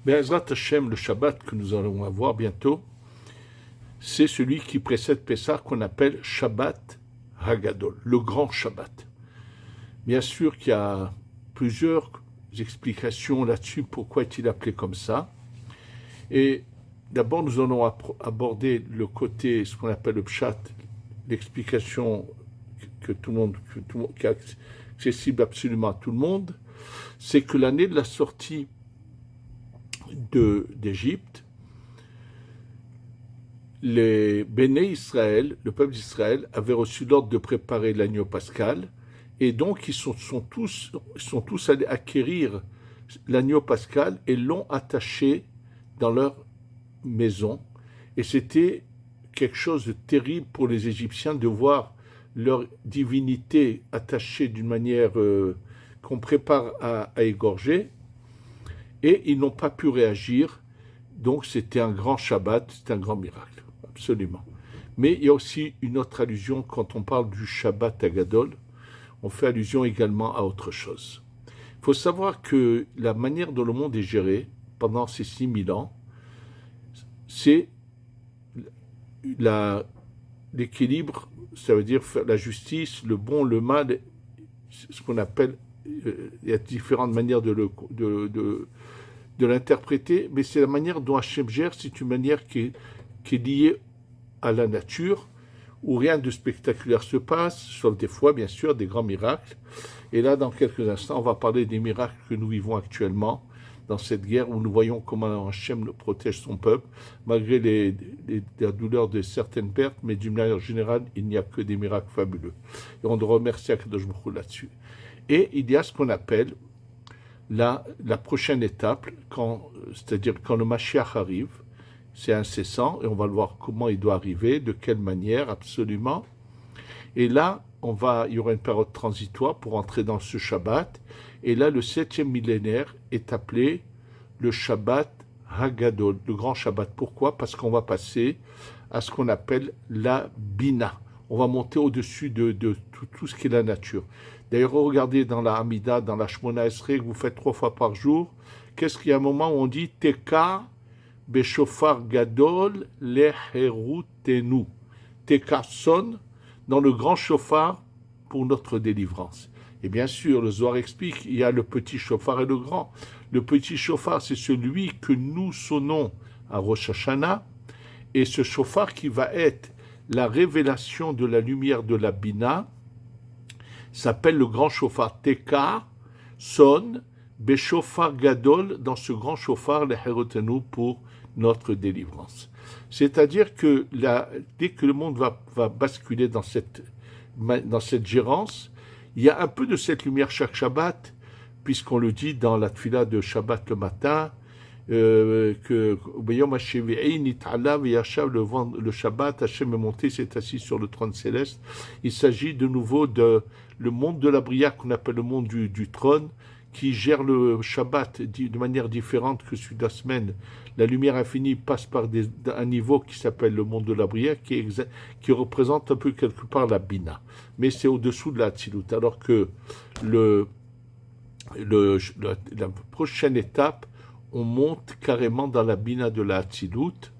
Be'ezrat Hashem, le Shabbat que nous allons avoir bientôt, c'est celui qui précède Pessah qu'on appelle Shabbat Hagadol, le grand Shabbat. Bien sûr qu'il y a plusieurs explications là-dessus, pourquoi est-il appelé comme ça. Et d'abord, nous allons aborder le côté, ce qu'on appelle le pshat, l'explication que tout le monde, qui est accessible absolument à tout le monde, c'est que l'année de la sortie d'Égypte, les Béné Israël, le peuple d'Israël, avait reçu l'ordre de préparer l'agneau pascal, et donc ils sont tous allés acquérir l'agneau pascal et l'ont attaché dans leur maison. Et c'était quelque chose de terrible pour les Égyptiens de voir leur divinité attachée d'une manière qu'on prépare à égorger, et ils n'ont pas pu réagir. Donc c'était un grand Shabbat, c'était un grand miracle, absolument. Mais il y a aussi une autre allusion quand on parle du Shabbat Hagadol, on fait allusion également à autre chose. Il faut savoir que la manière dont le monde est géré pendant ces 6000 ans, c'est l'équilibre, ça veut dire la justice, le bon, le mal, ce qu'on appelle, il y a différentes manières de l'interpréter, mais c'est la manière dont Hachem gère, c'est une manière qui est liée à la nature, où rien de spectaculaire se passe, sauf des fois, bien sûr, des grands miracles. Et là, dans quelques instants, on va parler des miracles que nous vivons actuellement, dans cette guerre où nous voyons comment Hachem protège son peuple, malgré la douleur de certaines pertes, mais d'une manière générale, il n'y a que des miracles fabuleux. Et on doit remercier Akadosh Baruch Hu là-dessus. Et il y a ce qu'on appelle la prochaine étape, c'est-à-dire quand le Mashiach arrive, c'est incessant, et on va le voir comment il doit arriver, de quelle manière, absolument. Et là, il y aura une période transitoire pour entrer dans ce Shabbat, et là, le 7e millénaire est appelé le Shabbat Hagadol, le grand Shabbat. Pourquoi? Parce qu'on va passer à ce qu'on appelle la Bina. On va monter au-dessus de tout ce qui est la nature. D'ailleurs, regardez dans la Hamida, dans la Shmona Esrei, que vous faites 3 fois par jour, qu'est-ce qu'il y a un moment où on dit « Teka beshofar gadol leherutenu » Teka sonne dans le grand chauffard pour notre délivrance. Et bien sûr, le Zohar explique, il y a le petit chauffard et le grand. Le petit chauffard, c'est celui que nous sonnons à Rosh Hashanah, et ce chauffard qui va être la révélation de la lumière de la Bina, s'appelle le grand chauffard. Teka sonne, beshofar gadol, dans ce grand chauffard, le herotenu, pour notre délivrance. C'est-à-dire que dès que le monde va basculer dans cette gérance, il y a un peu de cette lumière chaque Shabbat, puisqu'on le dit dans la tfila de Shabbat le matin, que le Shabbat, Hachem est monté, s'est assis sur le trône céleste. Il s'agit de nouveau le monde de la Bria, qu'on appelle le monde du trône, qui gère le Shabbat de manière différente que celui de la semaine. La lumière infinie passe par un niveau qui s'appelle le monde de la Bria, qui représente un peu quelque part la Bina. Mais c'est au-dessous de la Hatzilut. Alors que la prochaine étape, on monte carrément dans la Bina de la Hatzilut,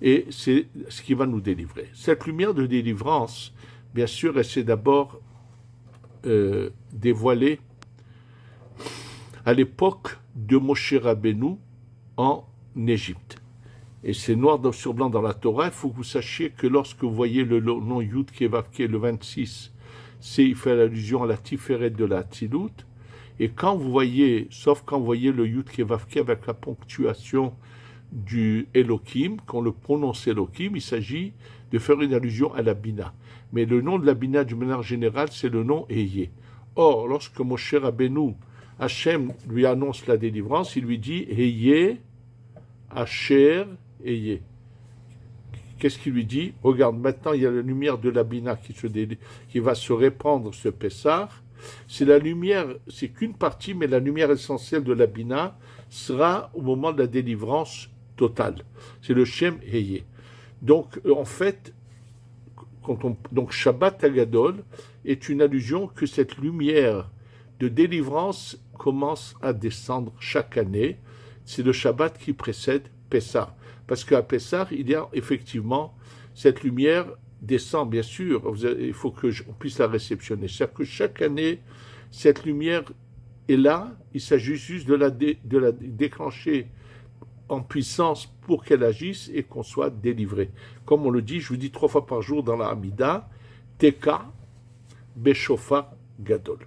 et c'est ce qui va nous délivrer. Cette lumière de délivrance, bien sûr, elle s'est d'abord dévoilée à l'époque de Moshe Rabbeinu en Égypte. Et c'est noir sur blanc dans la Torah. Il faut que vous sachiez que lorsque vous voyez le nom Yud Kevavke, le 26, il fait allusion à la Tiferet de la Hatzilut. Et quand vous voyez, sauf quand vous voyez le Yud Kevavke avec la ponctuation du Elohim, quand on le prononce Elohim, il s'agit de faire une allusion à la Bina. Mais le nom de la Bina, d'une manière générale, c'est le nom Eyé. Or, lorsque Moshe Rabbeinu, Hachem lui annonce la délivrance, il lui dit « Eyé, Asher, Eyé ». Qu'est-ce qu'il lui dit? Regarde, maintenant il y a la lumière de la Bina qui va se répandre ce Pessah. C'est la lumière, c'est qu'une partie, mais la lumière essentielle de la Bina sera au moment de la délivrance totale. C'est le Shem Eyé. Donc, en fait, donc Shabbat Hagadol est une allusion que cette lumière de délivrance commence à descendre chaque année, c'est le Shabbat qui précède Pessah. Parce qu'à Pessah, il y a effectivement cette lumière descend, bien sûr, il faut qu'on puisse la réceptionner. C'est-à-dire que chaque année, cette lumière est là, il s'agit juste de la déclencher en puissance pour qu'elle agisse et qu'on soit délivré. Comme on le dit, je vous dis 3 fois par jour dans la Hamida, Teka, Beshofa, Gadol.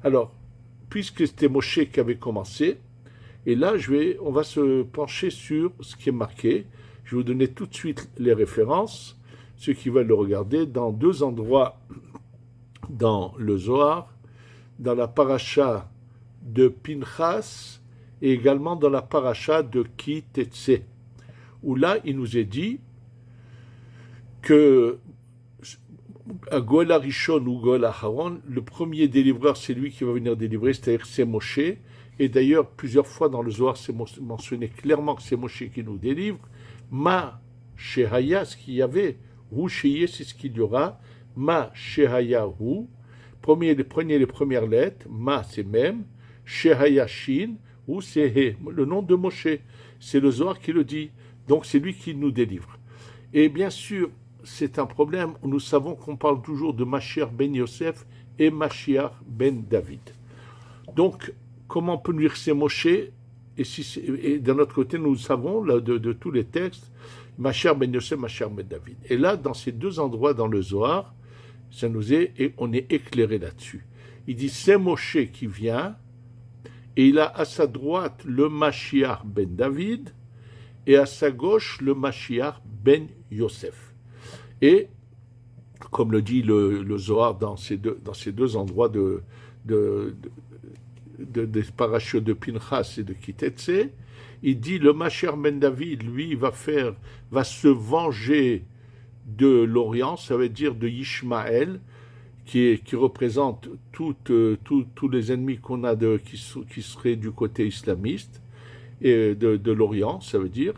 Alors, puisque c'était Moshe qui avait commencé, et là, on va se pencher sur ce qui est marqué. Je vais vous donner tout de suite les références, ceux qui veulent le regarder, dans 2 endroits dans le Zohar, dans la paracha de Pinchas et également dans la paracha de Ki Tetse, où là, il nous est dit que à Goel Arishon ou Goel Aharon, le premier délivreur, c'est lui qui va venir délivrer, c'est-à-dire c'est Moshe. Et d'ailleurs, plusieurs fois dans le Zohar, c'est mentionné clairement que c'est Moshe qui nous délivre. Ma Shehaya, ce qu'il y avait, Hu Sheye, c'est ce qu'il y aura. Ma Shehaya Hu. Prenez les premières lettres. Ma, c'est même. Shehaya Shin. Hu, c'est He. Le nom de Moshe. C'est le Zohar qui le dit. Donc, c'est lui qui nous délivre. Et bien sûr, c'est un problème. Nous savons qu'on parle toujours de Mashiach ben Yosef et Mashiach ben David. Donc, comment on peut nous dire que c'est Moshe et d'un autre côté, nous savons là, de tous les textes, Mashiach ben Yosef, Mashiach ben David. Et là, dans ces 2 endroits dans le Zohar, ça nous est, et on est éclairé là-dessus. Il dit, c'est Moshe qui vient, et il a à sa droite le Mashiach ben David, et à sa gauche le Mashiach ben Yosef. Et, comme le dit le Zohar dans ces deux endroits des parachutes de Pinchas et de Ki Tetse, il dit le Mashiach ben David, lui, va se venger de l'Orient, ça veut dire de Ishmaël, qui représente tous les ennemis qu'on a qui seraient du côté islamiste, et de l'Orient, ça veut dire,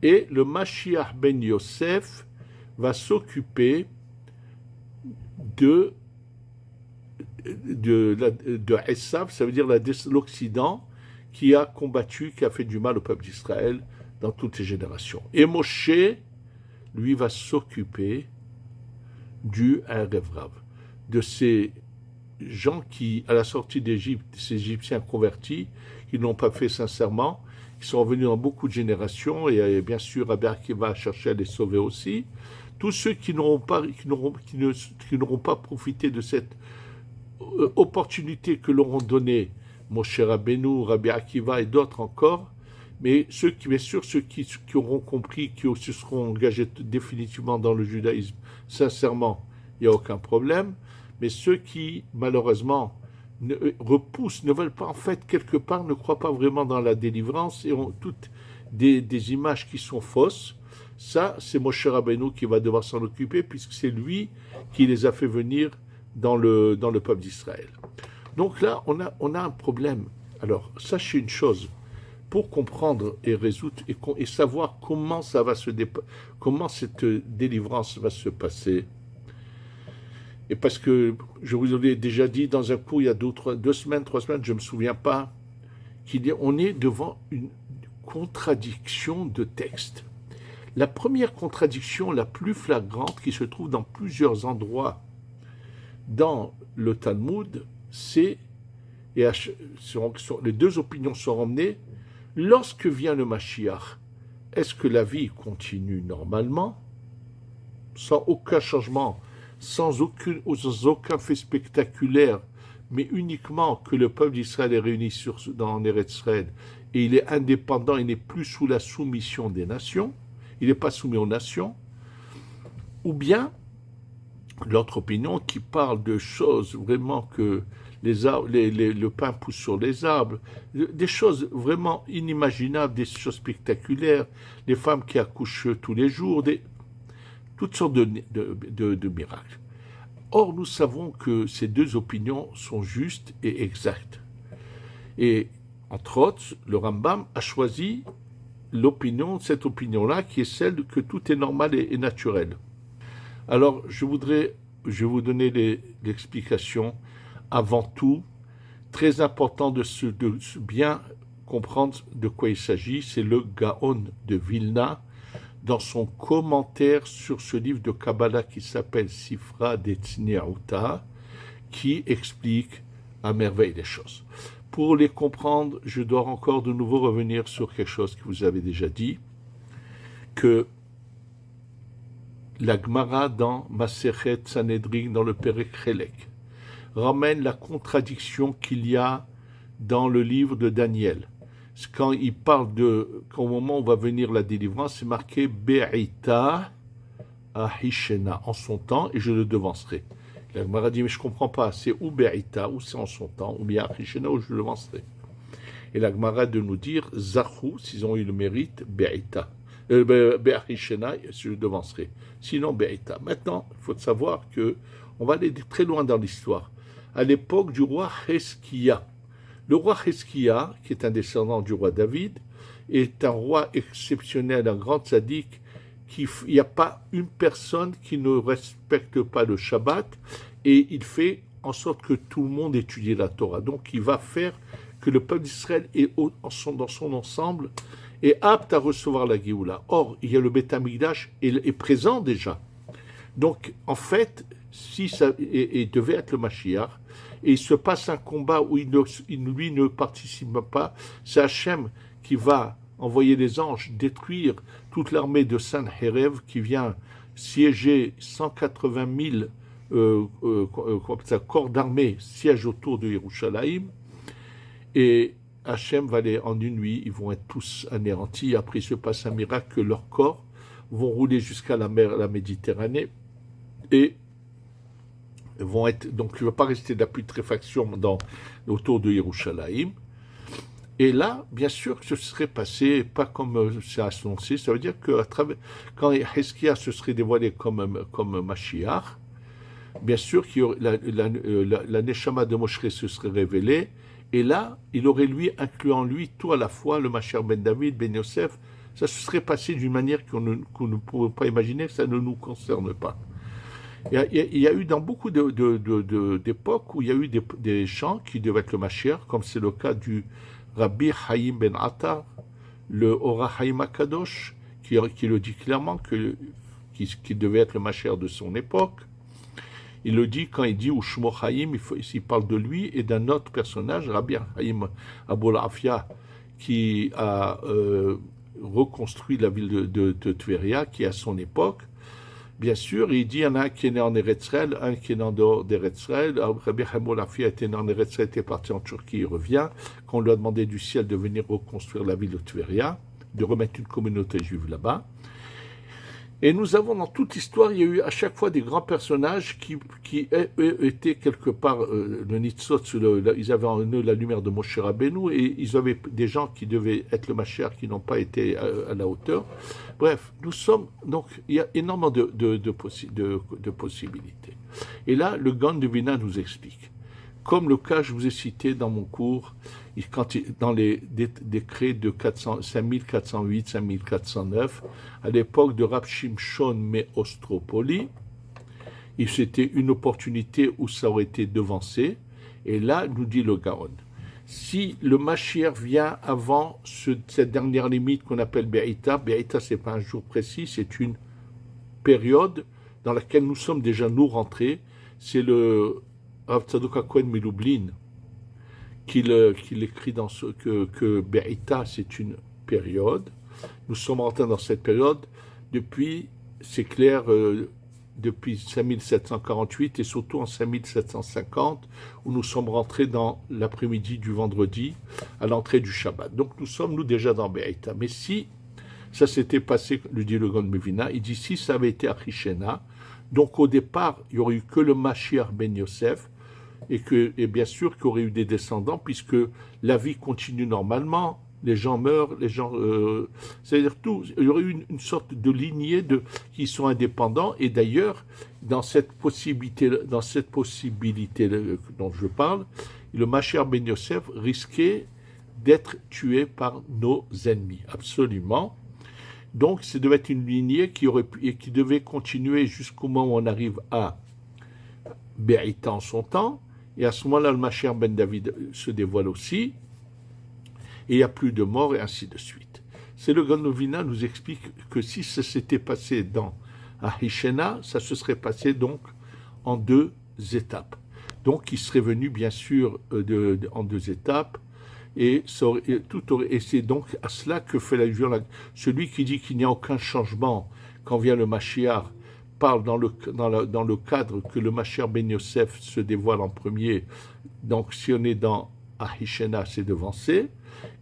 et le Mashiach ben Yosef va s'occuper de Esav, ça veut dire l'Occident, qui a combattu, qui a fait du mal au peuple d'Israël dans toutes les générations. Et Moshe, lui, va s'occuper du Erev Rav, de ces gens qui, à la sortie d'Égypte, ces Égyptiens convertis, qui n'ont pas fait sincèrement, qui sont revenus dans beaucoup de générations, et bien sûr, Rabbi Akiva va chercher à les sauver aussi. Tous ceux qui n'auront pas profité de cette opportunité que leur ont donnée Moshe Rabbeinu, Rabbi Akiva et d'autres encore, mais bien sûr, ceux qui auront compris, qui se seront engagés définitivement dans le judaïsme, sincèrement, il n'y a aucun problème, mais ceux qui, malheureusement, repoussent, ne veulent pas, en fait, quelque part, ne croient pas vraiment dans la délivrance et ont toutes des images qui sont fausses, ça, c'est Moshe Rabbeinu qui va devoir s'en occuper, puisque c'est lui qui les a fait venir dans le peuple d'Israël. Donc là, on a un problème. Alors, sachez une chose, pour comprendre et résoudre et savoir comment comment cette délivrance va se passer, et parce que je vous l'ai déjà dit dans un cours il y a 2 semaines, 3 semaines, je ne me souviens pas, on est devant une contradiction de texte. La première contradiction la plus flagrante qui se trouve dans plusieurs endroits dans le Talmud, c'est, et les 2 opinions sont emmenées, lorsque vient le Mashiach, est-ce que la vie continue normalement, sans aucun changement, sans aucun fait spectaculaire, mais uniquement que le peuple d'Israël est réuni dans Eretz Israël, et il est indépendant, il n'est plus sous la soumission des nations, il n'est pas soumis aux nations, ou bien l'autre opinion qui parle de choses vraiment que le pain pousse sur les arbres, des choses vraiment inimaginables, des choses spectaculaires, les femmes qui accouchent tous les jours, toutes sortes de miracles. Or, nous savons que ces 2 opinions sont justes et exactes. Et, entre autres, le Rambam a choisi cette opinion-là, qui est celle que tout est normal et naturel. Alors, je vais vous donner l'explication. Avant tout, très important de bien comprendre de quoi il s'agit, c'est le Gaon de Vilna, dans son commentaire sur ce livre de Kabbalah qui s'appelle Sifra d'Etzniauta, qui explique à merveille les choses. Pour les comprendre, je dois encore de nouveau revenir sur quelque chose que vous avez déjà dit, que la Gemara dans Masechet Sanhedrin, dans le Perek Chelek, ramène la contradiction qu'il y a dans le livre de Daniel. Quand il parle qu'au moment où va venir la délivrance, c'est marqué Be'ita Ahishena, en son temps, et je le devancerai. La Gemara dit, mais je ne comprends pas, c'est ou Be'ita, ou c'est en son temps, ou bien Ahishena, ou je le devancerai. Et la Gemara de nous dire, Zachou, s'ils ont eu le mérite, Be'ita. Be'ahishena, je le devancerai. Sinon, Be'ita. Maintenant, il faut savoir que on va aller très loin dans l'histoire. À l'époque du roi Hezkia, le roi Hezkia, qui est un descendant du roi David, est un roi exceptionnel, un grand tzaddik. Il n'y a pas une personne qui ne respecte pas le Shabbat, et il fait en sorte que tout le monde étudie la Torah. Donc il va faire que le peuple d'Israël dans son ensemble est apte à recevoir la Géoula. Or, il y a le Beth Amikdash est présent déjà. Donc en fait, si ça devait être le Mashiach, et il se passe un combat où lui ne participe pas, c'est Hachem qui va envoyer les anges détruire toute l'armée de Sanhérev qui vient siéger 180 000 corps d'armée siègent autour de Yerushalayim, et Hachem va en une nuit, ils vont être tous anéantis. Après, il se passe un miracle que leurs corps vont rouler jusqu'à la Méditerranée, et vont être, donc il ne va pas rester de la putréfaction autour de Yerushalayim. Et là, bien sûr que ce serait passé, pas comme c'est annoncé, ça veut dire que quand Hezkia se serait dévoilé comme Mashiach, bien sûr que la Neshama de Moshe se serait révélée, et là, il aurait lui inclus en lui tout à la fois, le Mashiach ben David, ben Yosef. Ça se serait passé d'une manière qu'on ne pourrait pas imaginer, ça ne nous concerne pas. Il y a eu dans beaucoup d'époques où il y a eu des gens qui devaient être le Mashiach, comme c'est le cas du Rabbi Haïm ben Attar, le Ora Haïm HaKadosh, qui le dit clairement qu'il devait être le Mashiach de son époque. Il le dit quand il dit Ushmo Haïm, il parle de lui et d'un autre personnage, Rabbi Haïm Abul Afia, qui a reconstruit la ville de Tveria, qui est à son époque. Bien sûr, il dit, il y en a un qui est né en Eretz Israël, un qui est né en dehors d'Eretz Israël. Rabbi Haïm Abul Afia était né en Eretz Israël, était parti en Turquie, il revient. Quand on lui a demandé du ciel de venir reconstruire la ville de Tveria, de remettre une communauté juive là-bas. Et nous avons dans toute l'histoire, il y a eu à chaque fois des grands personnages qui étaient quelque part, le Nitzot, ils avaient en eux la lumière de Moshe Rabbeinu, et ils avaient des gens qui devaient être le Mashiach qui n'ont pas été à la hauteur. Bref, donc il y a énormément de possibilités. Et là, le Gaon de Vilna nous explique. Comme le cas, je vous ai cité dans mon cours, dans les décrets de 5408, 5409, à l'époque de Rav Shimshon Meostropoli, c'était une opportunité où ça aurait été devancé. Et là, nous dit le Gaon, si le Mashiach vient avant cette dernière limite qu'on appelle Be'ita, Be'ita c'est pas un jour précis, c'est une période dans laquelle nous sommes déjà nous rentrés, c'est le Rav Tzadok HaKohen Milublin qu'il écrit que Be'ita c'est une période. Nous sommes rentrés dans cette période depuis, c'est clair, depuis 5748 et surtout en 5750 où nous sommes rentrés dans l'après-midi du vendredi à l'entrée du Shabbat. Donc nous sommes déjà dans Be'ita. Mais si ça s'était passé, le dit le Gaon de Vilna, il dit si ça avait été Achishena, donc au départ il n'y aurait eu que le Mashiach ben Yosef, et bien sûr qu'il y aurait eu des descendants, puisque la vie continue normalement, les gens meurent, c'est-à-dire tout, il y aurait eu une sorte de lignée qui sont indépendants, et d'ailleurs, dans cette possibilité dont je parle, le Mashiach ben Yosef risquait d'être tué par nos ennemis, absolument. Donc, ça devait être une lignée qui devait continuer jusqu'au moment où on arrive à Be'ita en son temps, et à ce moment-là, le Mashiach ben David se dévoile aussi. et il n'y a plus de morts, et ainsi de suite. C'est le Ganovina nous explique que si ça s'était passé dans Ahishena, ça se serait passé donc en 2 étapes. Donc il serait venu bien sûr en 2 étapes, et c'est donc à cela que fait l'allusion. Celui qui dit qu'il n'y a aucun changement quand vient le Mashiach parle dans le cadre que le Mashiach Ben Yosef se dévoile en premier. Donc si on est dans Ahishena, c'est devancé.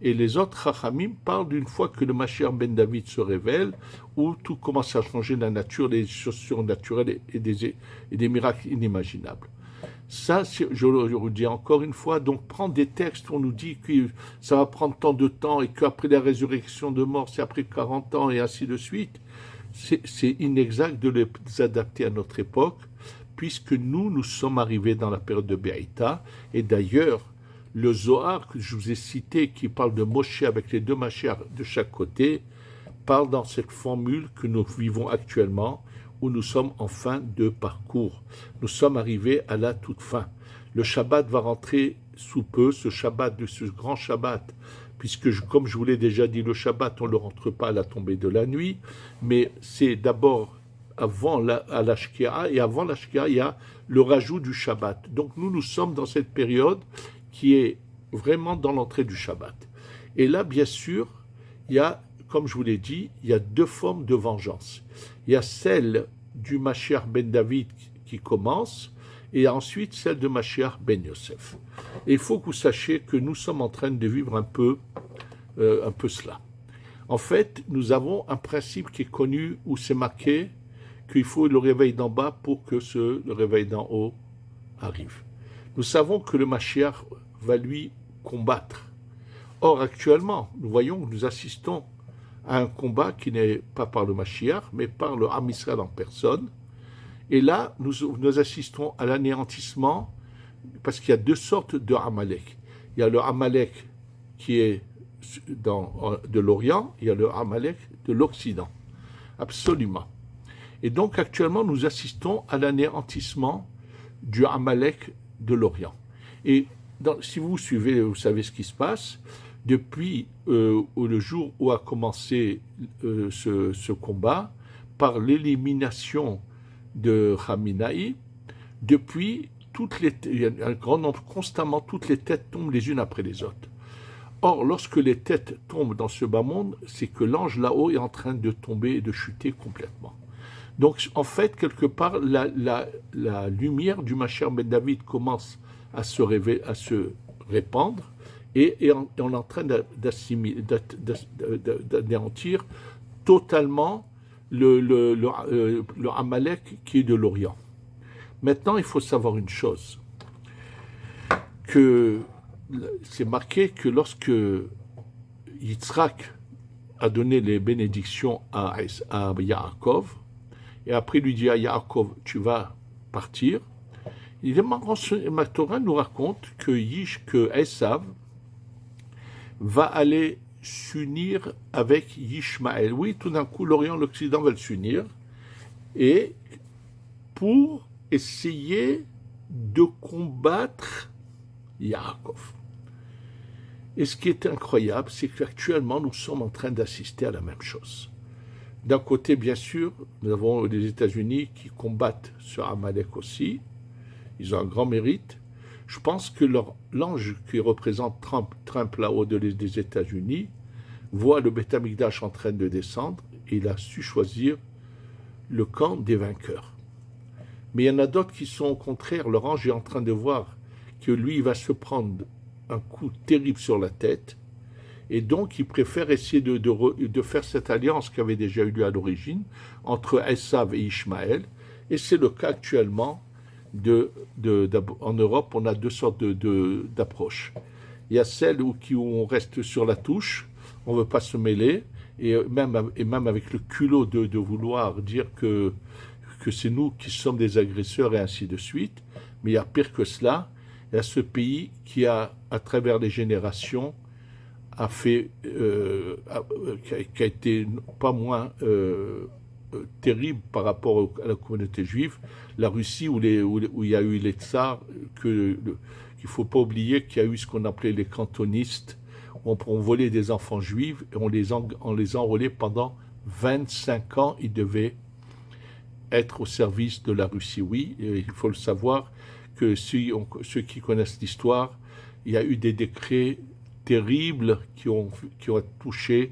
Et les autres Chachamim parlent d'une fois que le Mashiach Ben David se révèle, où tout commence à changer, la nature, les choses surnaturelles et des miracles inimaginables. Ça, je le dis encore une fois, donc prendre des textes où on nous dit que ça va prendre tant de temps et qu'après la résurrection de mort, c'est après 40 ans et ainsi de suite, c'est inexact de les adapter à notre époque, puisque nous sommes arrivés dans la période de Be'ita, et d'ailleurs, le Zohar que je vous ai cité, qui parle de Moshe avec les 2 Mashiach de chaque côté, parle dans cette formule que nous vivons actuellement, où nous sommes en fin de parcours. Nous sommes arrivés à la toute fin. Le Shabbat va rentrer sous peu, ce grand Shabbat, puisque, comme je vous l'ai déjà dit, le Shabbat, on ne le rentre pas à la tombée de la nuit, mais c'est d'abord à la Shkia, et avant la Shkia, il y a le rajout du Shabbat. Donc nous sommes dans cette période qui est vraiment dans l'entrée du Shabbat. Et là, bien sûr, il y a, comme je vous l'ai dit, il y a 2 formes de vengeance. Il y a celle du Mashiach Ben David qui commence, et ensuite celle de Mashiach Ben Yosef. Et il faut que vous sachiez que nous sommes en train de vivre un peu cela. En fait, nous avons un principe qui est connu, où c'est marqué qu'il faut le réveil d'en bas pour que le réveil d'en haut arrive. Nous savons que le Mashiach va lui combattre. Or, actuellement, nous voyons que nous assistons à un combat qui n'est pas par le Mashiach, mais par le Am Israël en personne. Et là, nous assistons à l'anéantissement, parce qu'il y a 2 sortes de Amalek. Il y a le Amalek qui est de l'Orient, il y a le Amalek de l'Occident. Absolument. Et donc, actuellement, nous assistons à l'anéantissement du Amalek de l'Orient. Et si vous suivez, vous savez ce qui se passe, depuis le jour où a commencé ce combat, par l'élimination de Khamenei, depuis, il y a un grand nombre, constamment, toutes les têtes tombent les unes après les autres. Or, lorsque les têtes tombent dans ce bas monde, c'est que l'ange là-haut est en train de tomber et de chuter complètement. Donc, en fait, quelque part, la lumière du Mashiach Ben David commence à se répandre, et on est en train d'anéantir totalement le Amalek qui est de l'Orient. Maintenant, il faut savoir une chose, que c'est marqué que lorsque Yitzhak a donné les bénédictions à Yaakov, et après il lui dit à Yaakov, tu vas partir, ma Torah nous raconte que Esav va aller s'unir avec Yishmaël. Oui, tout d'un coup, l'Orient, l'Occident veulent s'unir, et pour essayer de combattre Yaakov. Et ce qui est incroyable, c'est qu'actuellement, nous sommes en train d'assister à la même chose. D'un côté, bien sûr, nous avons les États-Unis qui combattent ce Amalek aussi. Ils ont un grand mérite. Je pense que l'ange qui représente Trump là-haut des États-Unis voit le Beth Amikdash en train de descendre, et il a su choisir le camp des vainqueurs. Mais il y en a d'autres qui sont au contraire, leur ange est en train de voir que lui, il va se prendre un coup terrible sur la tête, et donc il préfère essayer de faire cette alliance qui avait déjà eu lieu à l'origine entre Esav et Ishmaël, et c'est le cas actuellement en Europe. On a 2 sortes d'approches. Il y a celle où on reste sur la touche, on ne veut pas se mêler, et même avec le culot de vouloir dire que c'est nous qui sommes des agresseurs et ainsi de suite. Mais il y a pire que cela. Il y a ce pays qui a, à travers les générations, qui a été pas moins terrible par rapport à la communauté juive, la Russie, où il y a eu les tsars, qu'il ne faut pas oublier qu'il y a eu ce qu'on appelait les cantonistes, on volait des enfants juifs et on les enrôlait pendant 25 ans. Ils devaient être au service de la Russie. Oui, et il faut le savoir que ceux qui connaissent l'histoire, il y a eu des décrets terribles qui ont touché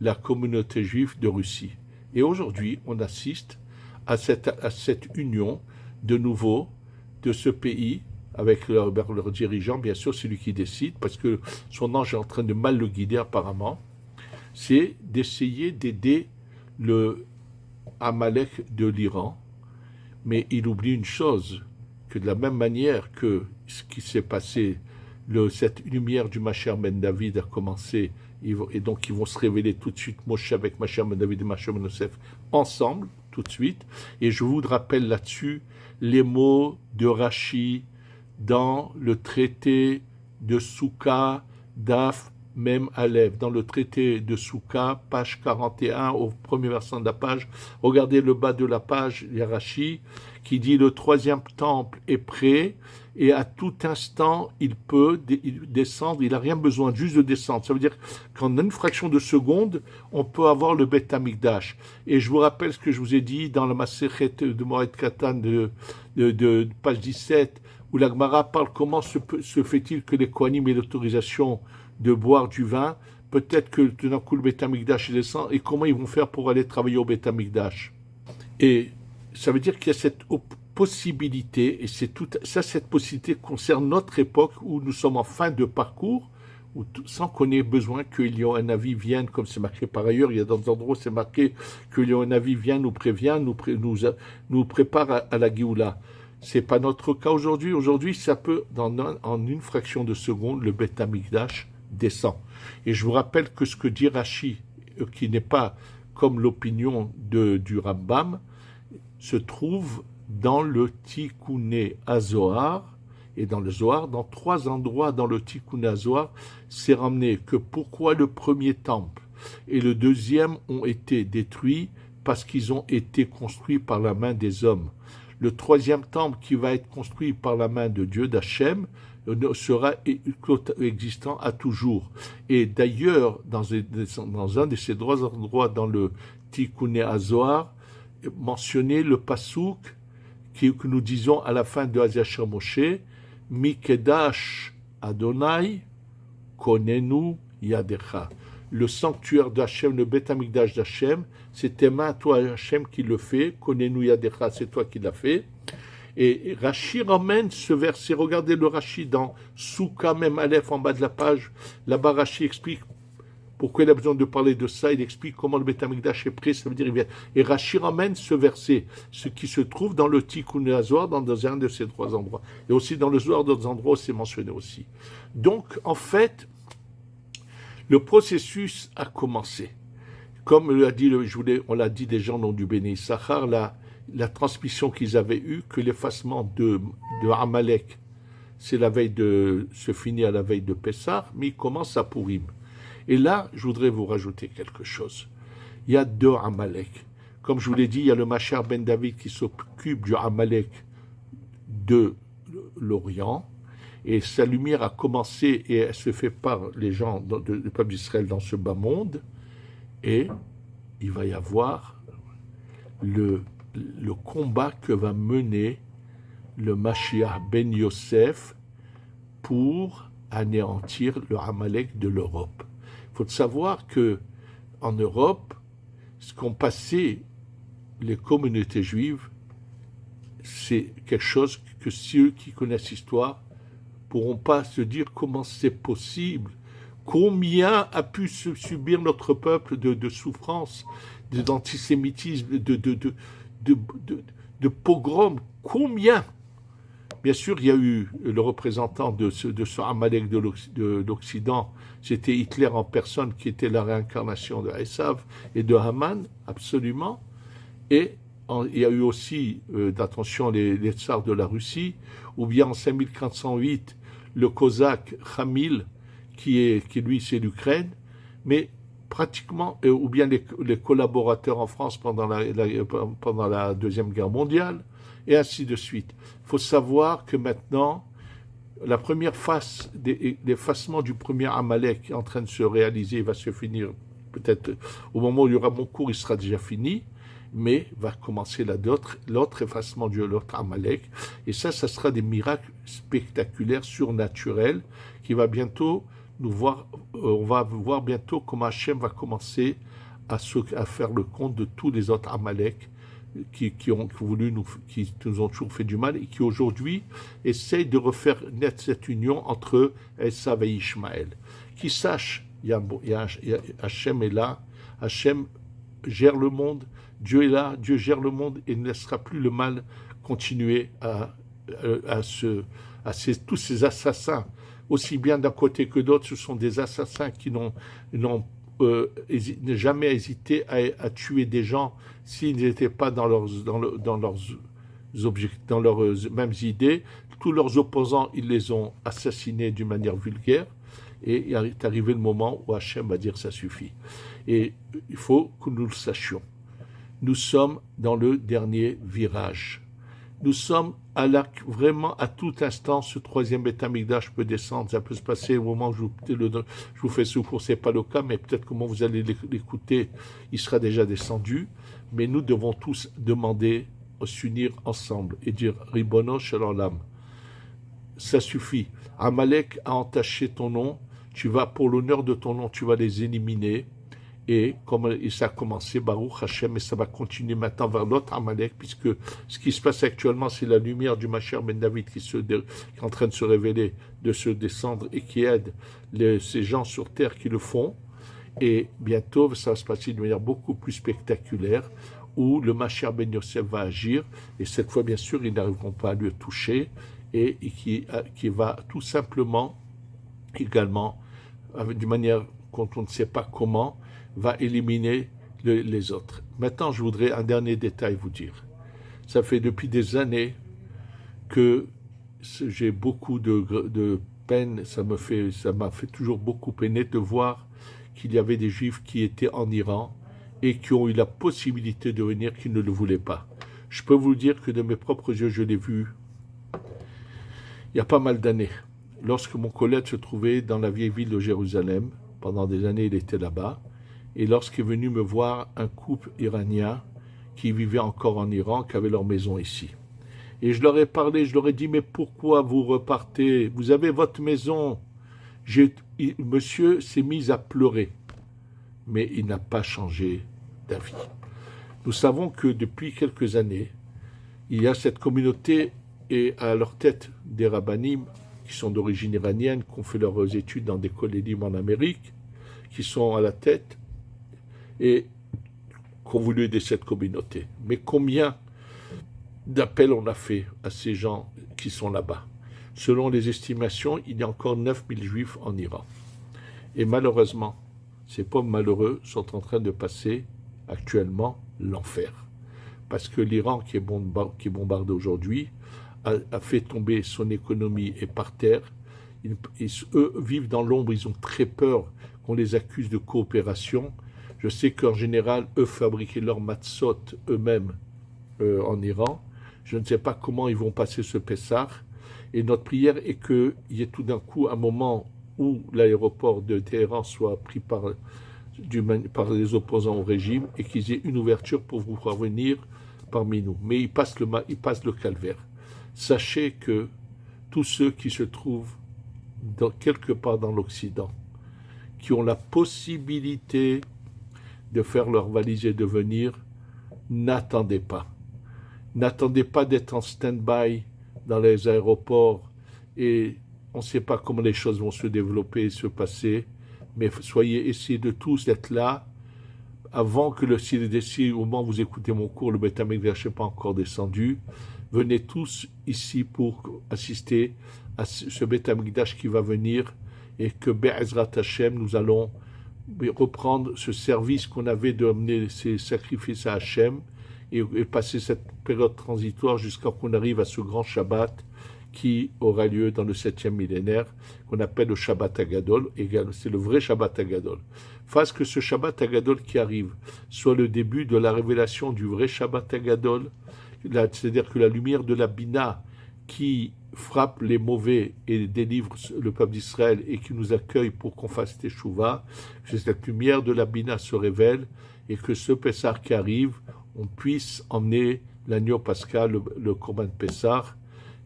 la communauté juive de Russie. Et aujourd'hui, on assiste à cette union de nouveau de ce pays avec leur dirigeant, bien sûr, celui qui décide, parce que son ange est en train de mal le guider apparemment, c'est d'essayer d'aider le Amalek de l'Iran. Mais il oublie une chose, que de la même manière que ce qui s'est passé, cette lumière du Mashiach ben David a commencé, et donc ils vont se révéler tout de suite, Moshe avec Mashiach ben David et Mashiach ben Yosef, ensemble, tout de suite. Et je vous rappelle là-dessus les mots de Rashi dans le traité de Souka, Daf, Mem Aleph, dans le traité de Souka, page 41, au premier versant de la page. Regardez le bas de la page, il y a Rashi, qui dit le troisième temple est prêt, et à tout instant, il peut descendre, il n'a rien besoin, juste de descendre. Ça veut dire qu'en une fraction de seconde, on peut avoir le Beth Amikdash. Et je vous rappelle ce que je vous ai dit dans la Masechet de Moed Katan de page 17, où la Gemara parle comment se fait-il que les Kohanim aient l'autorisation de boire du vin, peut-être que tout d'un coup le Beth Amikdash descend, et comment ils vont faire pour aller travailler au Beth Amikdash. Et ça veut dire qu'il y a cette possibilité, et cette possibilité concerne notre époque où nous sommes en fin de parcours, sans qu'on ait besoin qu'il y ait un avis vienne, comme c'est marqué par ailleurs, il y a dans des endroits où c'est marqué qu'il y ait un avis vienne, nous prévient, nous prépare à la Géoula. C'est pas notre cas aujourd'hui. Aujourd'hui, ça peut, en une fraction de seconde, le Beth Amikdash descend. Et je vous rappelle que ce que dit Rashi, qui n'est pas comme l'opinion du Rambam, se trouve dans le Tikkuné HaZohar, et dans le Zohar, dans 3 endroits dans le Tikkuné HaZohar, c'est ramené que pourquoi le premier temple et le deuxième ont été détruits, parce qu'ils ont été construits par la main des hommes. Le troisième temple qui va être construit par la main de Dieu, d'Hachem, sera existant à toujours. Et d'ailleurs, dans un de ces 3 endroits dans le Tikkuné HaZohar, mentionner le pasouk que nous disons à la fin de Hazayasher Moshe, Mikedash Adonai Konenu Yadecha. Le sanctuaire d'Hachem, le Beth Amikdash d'Hachem, c'est tes mains, toi Hachem, qui le fait. Konenu Yadecha, c'est toi qui l'as fait. Et Rashi ramène ce verset. Regardez le Rashi dans Souka, même Aleph, en bas de la page. Là-bas, Rashi explique pourquoi il a besoin de parler de ça. Il explique comment le Beth Amikdash est prêt. Ça veut dire, il vient. Et Rashi ramène ce verset, ce qui se trouve dans le Tikkuné HaZohar, dans un de ces 3 endroits. Et aussi dans le Zohar, d'autres endroits, c'est mentionné aussi. Donc, en fait, le processus a commencé. Comme on l'a dit déjà au nom du Béné Issachar, la transmission qu'ils avaient eue, que l'effacement de Amalek, c'est se finit à la veille de Pessah, mais il commence à Purim. Et là, je voudrais vous rajouter quelque chose. Il y a 2 Amalek. Comme je vous l'ai dit, il y a le Mashiach ben David qui s'occupe du Amalek de l'Orient, et sa lumière a commencé et elle se fait par les gens du peuple d'Israël dans ce bas monde, et il va y avoir le combat que va mener le Mashiach ben Yosef pour anéantir le Amalek de l'Europe. Il faut savoir que en Europe, ce qu'ont passé les communautés juives, c'est quelque chose que ceux qui connaissent l'histoire pourront pas se dire comment c'est possible. Combien a pu subir notre peuple de souffrance, d'antisémitisme, de pogroms? Combien? Bien sûr, il y a eu le représentant de ce Amalek de l'Occident, c'était Hitler en personne, qui était la réincarnation de Esav et de Haman, absolument. Et il y a eu aussi, d'attention, les tsars de la Russie, ou bien en 5408, le Cosaque Khamil, qui lui, c'est l'Ukraine, mais pratiquement, ou bien les collaborateurs en France pendant la Deuxième Guerre mondiale, et ainsi de suite. Il faut savoir que maintenant, la première phase d'effacement du premier Amalek est en train de se réaliser, va se finir peut-être au moment où il y aura mon cours, il sera déjà fini, mais va commencer l'autre effacement de l'autre Amalek, et ça sera des miracles spectaculaires, surnaturels, qui va bientôt nous voir, on va voir bientôt comment Hachem va commencer à faire le compte de tous les autres Amalek qui nous ont toujours fait du mal et qui aujourd'hui essayent de refaire naître cette union entre Esav et Ishmaël. Qui sache, Hachem est là, Hachem gère le monde, Dieu est là, Dieu gère le monde et ne laissera plus le mal continuer tous ces assassins, aussi bien d'un côté que d'autre. Ce sont des assassins qui n'ont jamais hésité à tuer des gens s'ils n'étaient pas dans leurs mêmes idées. Tous leurs opposants, ils les ont assassinés d'une manière vulgaire. Et il est arrivé le moment où Hachem va dire ça suffit. Et il faut que nous le sachions. Nous sommes dans le dernier virage. Nous sommes vraiment à tout instant, ce troisième Beth Amikdash peut descendre, ça peut se passer au moment où je vous fais ce cours, ce n'est pas le cas, mais peut-être comment vous allez l'écouter, il sera déjà descendu. Mais nous devons tous demander, s'unir ensemble et dire Ribono Shel Olam. Ça suffit. Amalek a entaché ton nom, tu vas, pour l'honneur de ton nom, tu vas les éliminer. Et comme ça a commencé, Baruch Hashem, et ça va continuer maintenant vers l'autre Amalek, puisque ce qui se passe actuellement, c'est la lumière du Mashiach Ben David qui est en train de se révéler, de se descendre et qui aide ces gens sur terre qui le font. Et bientôt, ça va se passer de manière beaucoup plus spectaculaire, où le Mashiach Ben Yosef va agir, et cette fois, bien sûr, ils n'arriveront pas à le toucher, et qui va tout simplement, également, d'une manière quand on ne sait pas comment, va éliminer les autres. Maintenant, je voudrais un dernier détail vous dire. Ça fait depuis des années que j'ai beaucoup de peine, ça m'a fait toujours beaucoup peiner de voir qu'il y avait des Juifs qui étaient en Iran et qui ont eu la possibilité de venir, qui ne le voulaient pas. Je peux vous dire que de mes propres yeux, je l'ai vu il y a pas mal d'années. Lorsque mon collègue se trouvait dans la vieille ville de Jérusalem, pendant des années, il était là-bas, et lorsqu'est venu me voir un couple iranien qui vivait encore en Iran, qui avait leur maison ici. Et je leur ai parlé, je leur ai dit, mais pourquoi vous repartez? Vous avez votre maison. Monsieur s'est mis à pleurer, mais il n'a pas changé d'avis. Nous savons que depuis quelques années, il y a cette communauté et à leur tête des rabbanim qui sont d'origine iranienne, qui ont fait leurs études dans des collèges en Amérique, qui sont à la tête et qui ont voulu aider cette communauté. Mais combien d'appels on a fait à ces gens qui sont là-bas? Selon les estimations, il y a encore 9000 juifs en Iran. Et malheureusement, ces pauvres malheureux sont en train de passer actuellement l'enfer. Parce que l'Iran qui est bombardé aujourd'hui a fait tomber son économie et par terre. Eux vivent dans l'ombre, ils ont très peur qu'on les accuse de coopération. Je sais qu'en général, eux fabriquaient leurs matzot eux-mêmes en Iran. Je ne sais pas comment ils vont passer ce Pessah. Et notre prière est qu'il y ait tout d'un coup un moment où l'aéroport de Téhéran soit pris par les opposants au régime et qu'ils aient une ouverture pour vous revenir parmi nous. Mais ils passent le calvaire. Sachez que tous ceux qui se trouvent quelque part dans l'Occident, qui ont la possibilité de faire leur valise et de venir, n'attendez pas. N'attendez pas d'être en stand-by dans les aéroports et on ne sait pas comment les choses vont se développer et se passer, mais essayez de tous être là avant que au moment où vous écoutez mon cours, le Beth Amikdash n'est pas encore descendu. Venez tous ici pour assister à ce Beth Amikdash qui va venir et que Be'ezrat Hashem, nous allons reprendre ce service qu'on avait d'amener ces sacrifices à Hashem et passer cette période transitoire jusqu'à ce qu'on arrive à ce grand Shabbat qui aura lieu dans le 7e millénaire, qu'on appelle le Shabbat Agadol. C'est le vrai Shabbat Agadol. Fasse que ce Shabbat Agadol qui arrive soit le début de la révélation du vrai Shabbat Agadol, c'est-à-dire que la lumière de la Bina qui frappe les mauvais et délivre le peuple d'Israël et qui nous accueille pour qu'on fasse teshuva, que cette lumière de la Bina se révèle et que ce Pessah qui arrive, on puisse emmener l'agneau pascal, le Korban Pessah,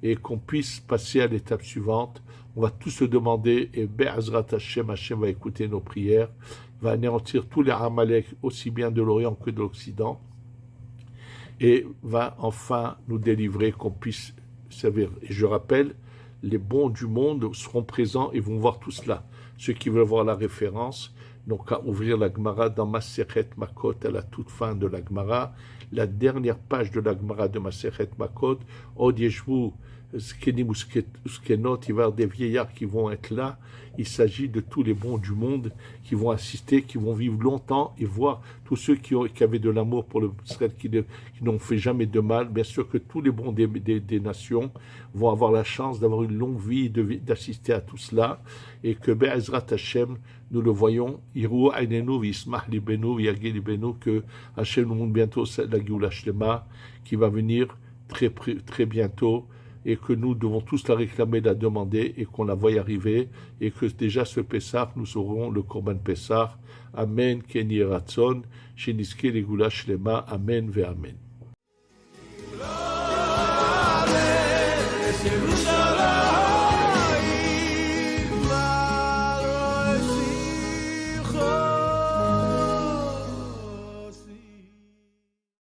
et qu'on puisse passer à l'étape suivante. On va tous se demander, et Be'azrat Hashem, Hashem va écouter nos prières, va anéantir tous les Amalek, aussi bien de l'Orient que de l'Occident, et va enfin nous délivrer, qu'on puisse servir. Et je rappelle, les bons du monde seront présents et vont voir tout cela. Ceux qui veulent voir la référence n'ont qu'à ouvrir la Gemara dans Masechet Makot, à la toute fin de la Gemara, la dernière page de la Gemara de Masechet Makot, Od Yeshvu Zkenim Uskenot, il va y avoir des vieillards qui vont être là. Il s'agit de tous les bons du monde qui vont assister, qui vont vivre longtemps et voir tous ceux qui avaient de l'amour pour le Israël, qui n'ont fait jamais de mal. Bien sûr que tous les bons des nations vont avoir la chance d'avoir une longue vie, d'assister à tout cela, et que Be'ezrat Hashem, nous le voyons, Iru Aynenu Vismah Libenu Yagil Libenu, que Hashem nous montre bientôt la Géoula Shlema qui va venir très bientôt, et que nous devons tous la réclamer, la demander, et qu'on la voie arriver, et que déjà ce Pessah, nous aurons le Korban Pessah. Amen, Ken Yeratzon, Sheniske Legula Shlema, Amen ve Amen.